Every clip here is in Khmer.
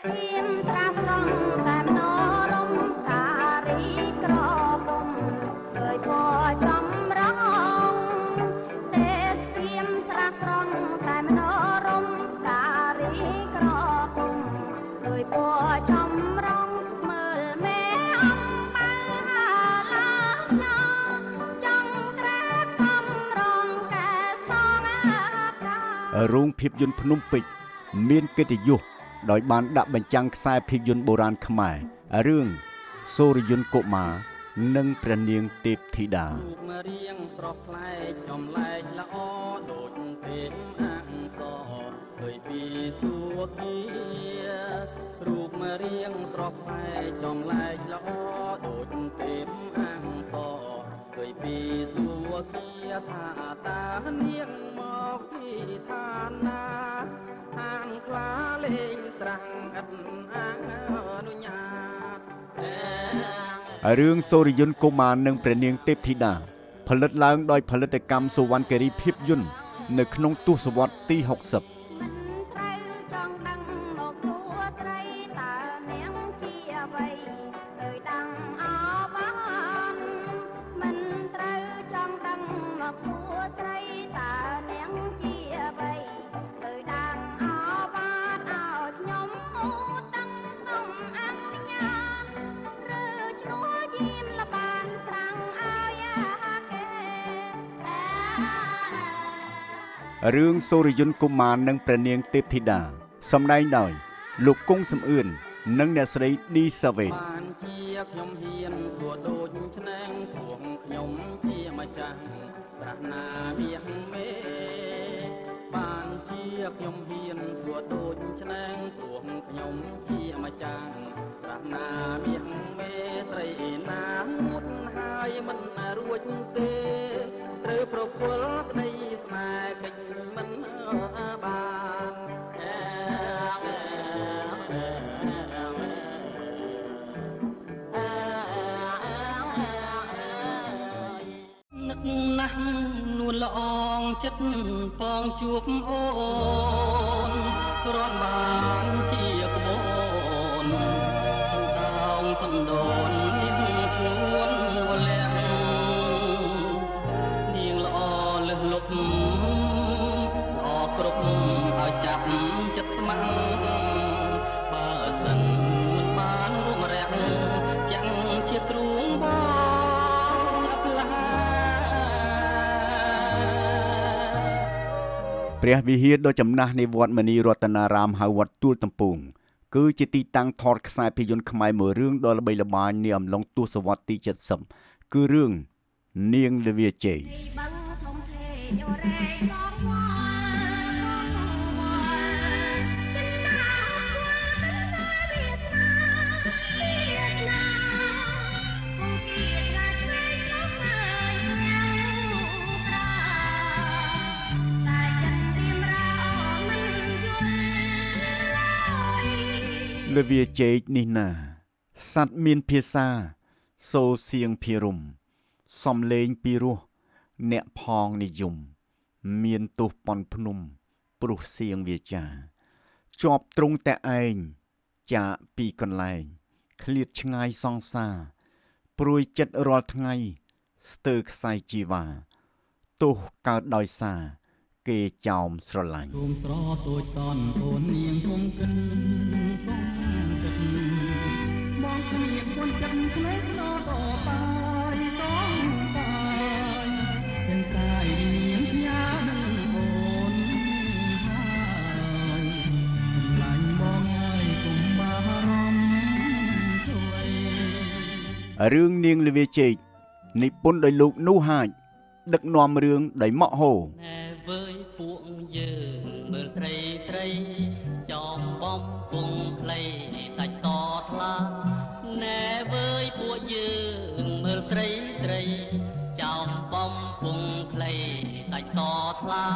โรงភាពយន្តភ្នំពេជ្រមានកិត្តិយសដោយបានដាក់បញ្ចាំងខ្សែភាពយន្តបុរាណខ្មែររឿងសូរយន្តកុមារនិងព្រះនាងទេពធីតារូបរាងស្រស់ប្លែកចំលែកល្អដូចទេពអង្គសឃើញពីសួគ៌រូបរាងស្រស់ប្លែកចំលែកល្អដូចទេពអង្គសឃើញពីសួគ៌ថាតានាងមកពីឋានណាហានខ្លាលេងស្រាំងឥតអនុញ្ញាតរឿងសូរយន្តកុមារនិងព្រះនាងទេពធីតាផលិតឡើងដោយផលិតកម្មសុវណ្ណគិរីភាពយន្តនៅក្នុងទសវត្សរ៍ទី60រឿងសូរយន្តកុមារនិងព្រះនាងទេពធីតាសម្ដែងដោយលោកគង់សំអឿននិងអ្នកស្រីឌីសាវ៉េតបានជាខ្ញុំហ៊ានសួរដូចឆ្នាំងពួកខ្ញុំជាម្ចាស់ស្រះណាវាមេបានជាខ្ញុំហ៊ានសួរដូចឆ្នាំងពួកខ្ញុំជាម្ចាស់ស្រះណាវាមេស្រីណាមុតហើយមិនរួចទេត្រូវប្រគល់ក្តីស្នេហ៍កិច្ចមិនបាននឹកណាស់នួនល្អងចិត្តបងជួបអូនគ្រាន់បានជាក្បូនសន្តោងសណ្ដូននេះស្ងួនវលាក់នាងល្អលើសលប់ល្អគ្រប់ឲ្យចាប់ចិត្តស្ម័គ្របើសិនមិនបានរួមរាក់ចាំងជាទ្រូងបងផ្លាព្រះវិហារដ៏ចំណាស់នៃវត្តមនីរតនារាមហៅវត្តទួលទំពូងគឺជាទីតាំងថតខ្សែភាពយន្តខ្មែរមួយរឿងដ៏ល្បីល្បាញនាអំឡុងទសវត្សរ៍ទី70គឺរឿងនាងល្វាជ័យល្វាជែកនេះណាសត្វមានភាសាសូរសៀងភិរមសំលេងពីរោះអ្នកផងនិយមមានទោសប៉ុនភ្នំព្រោះសៀងវាចាជាប់ត្រង់តែឯងចាកពីកន្លែងឃ្លាតឆ្ងាយសង្សារព្រួយចិត្តរាល់ថ្ងៃស្ទើរខ្សែជីវ៉ាទោសកើតដោយសារគេចោមស្រឡាញ់គុំស្រទូចតនអូននាងគុំកិនបងគ្មានគួនចិត្តផ្លេចដល់បាយต้องបាយទាំងកាយនាងញ៉ានឹងអូនហើយសម្លាញ់បងហើយគុំបារម្ភជួយរឿងនាងល្វាជែកនិពន្ធដោយលោកនូហាចដឹកនាំរឿងដោយម៉ាក់ហូវើយពួកយើងមើលស្រីស្រីចោមបំពងខ្លីសាច់សថ្លាណែវើយពួកយើងមើលស្រីស្រីចោមបំពងខ្លីសាច់សថ្លា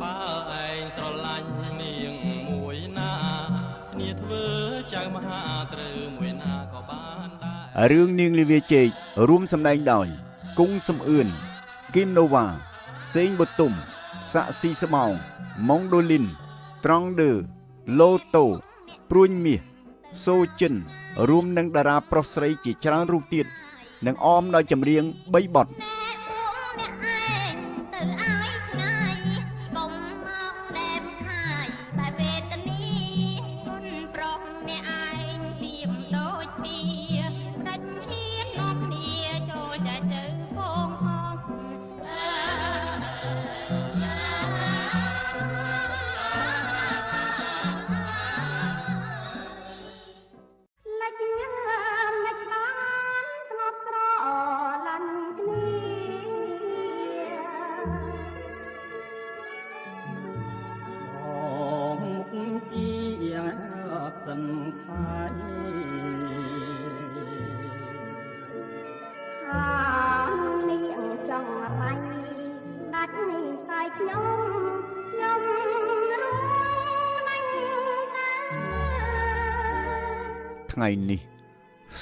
បើឯងស្រឡាញ់នាងមួយណាគ្នាធ្វើចៅមហាត្រូវមួយណាក៏បានដែររឿងនាងល្វាជែករួមសម្ដែងដោយគង់សំអឿនគីមណូវ៉ាសេងប៊ូទុំសាក់ស៊ីស្បោងម៉ុងដូលីនត្រង់ដឺឡូតូ ព្រួញមាសសូចិនរួមនឹងតារាប្រុសស្រីជាច្រើនរូបទៀតនិងអមដោយចម្រៀង3បទថ្ងៃនេះ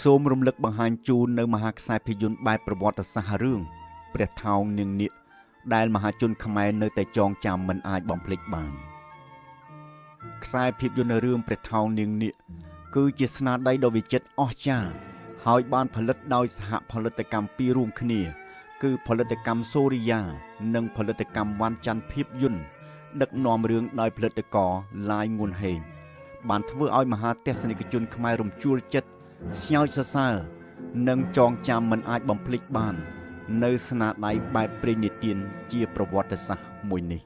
សូមរំលឹកបង្ហាញជូននៅមហាខ្សែភាពយន្តបែបប្រវត្តិសាស្ត្ររឿងព្រះថោងនាងនាគដែលមហាជនខ្មែរនៅតែចងចាំមិនអាចបំភ្លេចបានខ្សែភាពយន្តរឿងព្រះថោងនាងនាគគឺជាស្នាដៃដ៏វិចិត្រអស្ចារ្យហើយបានផលិតដោយសហផលិតកម្មពីររួមគ្នាគឺផលិតកម្មសូរិយានិងផលិតកម្មវ៉ាន់ច័ន្ទភាពយន្តដឹកនាំរឿងដោយផលិតករឡាយងួនហេងបានធ្វើឲ្យមហាទស្សនិកជនខ្មែររំជួលចិត្តស្ញើចសរសើរនិងចងចាំមិនអាចបំភ្លេចបាននៅស្នាដៃបែបព្រេងនិទានជាប្រវត្តិសាស្ត្រមួយនេះ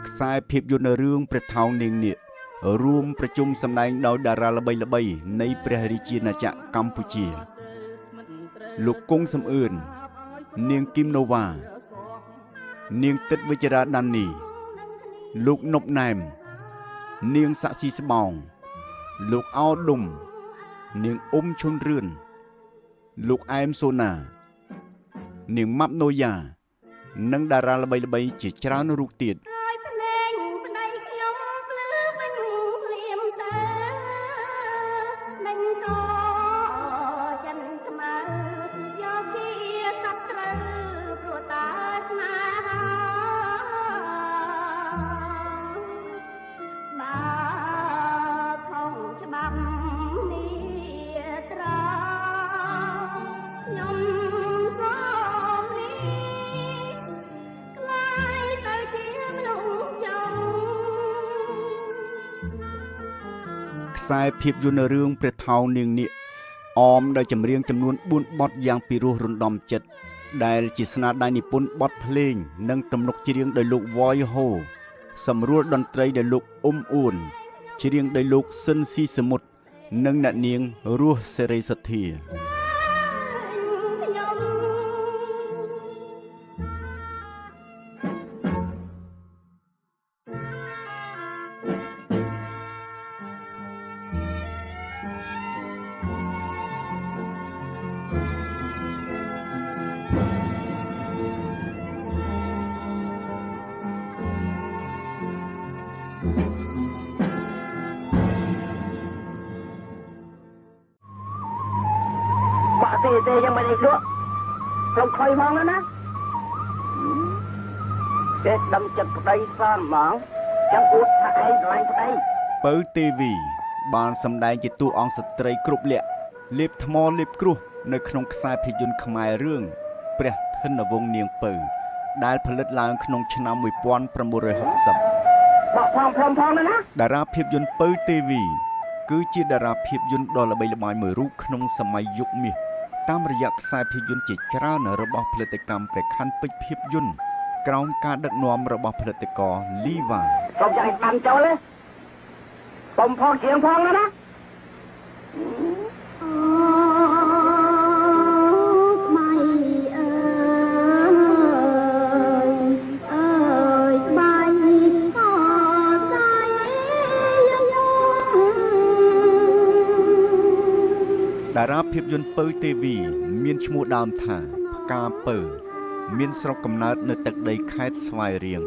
ខ្សែភាពយន្តរឿងព្រះថោងនាងនាគរួមប្រជុំសម្ដែងដោយតារាល្បីៗនៃព្រះរាជាណាចក្រកម្ពុជាលោកគង់សំអឿននាងគឹមណូវ៉ានាងទឹកវិជ្ជរាដានីលោកនប់ណែមនាងសាក់ស៊ីស្បោងលោកអោដុំនាងអ៊ុំឈុនរឿនលោកអែមសូណានាងម៉ាប់ណូយ៉ានិងតារាល្បីៗជាច្រើនរូបទៀតខ្សែភាពយន្តរឿងព្រះថោងនាងនាគអមដោយចម្រៀងចំនួន4បទយ៉ាងពិរោះរណ្ដំចិត្តដែលជាស្នាដៃនិពន្ធបទភ្លេងនិងទំនុកច្រៀងដោយលោកវ៉យហូសម្រួលតន្ត្រីដោយលោកអ៊ុំអ៊ួនច្រៀងដោយលោកស៊ិនស៊ីសមុទ្រនិងអ្នកនាងរស់សេរីសុទ្ធាទេยังไม่ได้លក់ក្នុងខុយហ្មងណាចេះដឹងចិត្តប្តីស្អាតហ្មងចាំអួតថាឯងស្រឡាញ់ប្តីពៅទេវីបានសម្ដែងជាតួអង្គស្ត្រីគ្រប់លក្ខលេបថ្មលេបគ្រោះនៅក្នុងខ្សែភាពយន្តខ្មែររឿងព្រះធនវង្សនាងពៅដែលផលិតឡើងក្នុងឆ្នាំ1960បកផងណាតារាភាពយន្តពៅទេវីគឺជាតារាភាពយន្តដ៏ល្បីល្បាញមួយរូបក្នុងសម័យយុគមាសតាមរយៈខ្សែភាពយន្តជាច្រើនរបស់ផលិតកម្មព្រះខ័នពេជ្រភាពយន្តក្រោមការដឹកនាំរបស់ផលិតករលីវ៉ាសូមយ៉ាងបានចូលទេបំផុសជាងផងណាស្មៃអើយអើ តារាភាពយន្តពៅទេវីមានឈ្មោះដើមថាផ្កាពៅមានស្រុកកំណើតនៅទឹកដីខេត្តស្វាយរៀង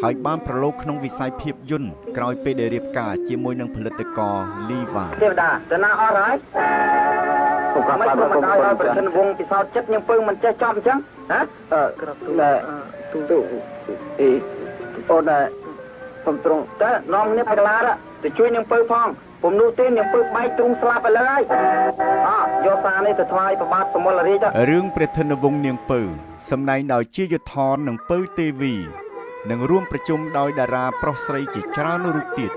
ហើយបានប្រឡូកក្នុងវិស័យភាពយន្តក្រោយពេលដែលរៀបការជាមួយនឹងផលិតករលីវ៉ា ទេវតាទៅណាអស់ហើយខ្ញុំក៏បានប្រកបឲ្យប្រធានវងពិសោធន៍ចិត្តខ្ញុំពើមិនចេះចំអញ្ចឹងហ៎ក្រាបទូលទូអូនខ្ញុំត្រង់តើនាំនេះបកឡាទៅជួយខ្ញុំពើផងผมនោះទេខ្ញុំពើបែកទ្រូងស្លាប់ឥឡូវហើយយកសារនេះទៅថ្វាយប្របាទសមលរាជ រឿងព្រះធនវង្សនាងពៅសម្ដែងដោយជាយុទ្ធថននិងពៅទេវីនឹងរួមប្រជុំដោយតារាប្រុសស្រីជាច្រើនរូបទៀត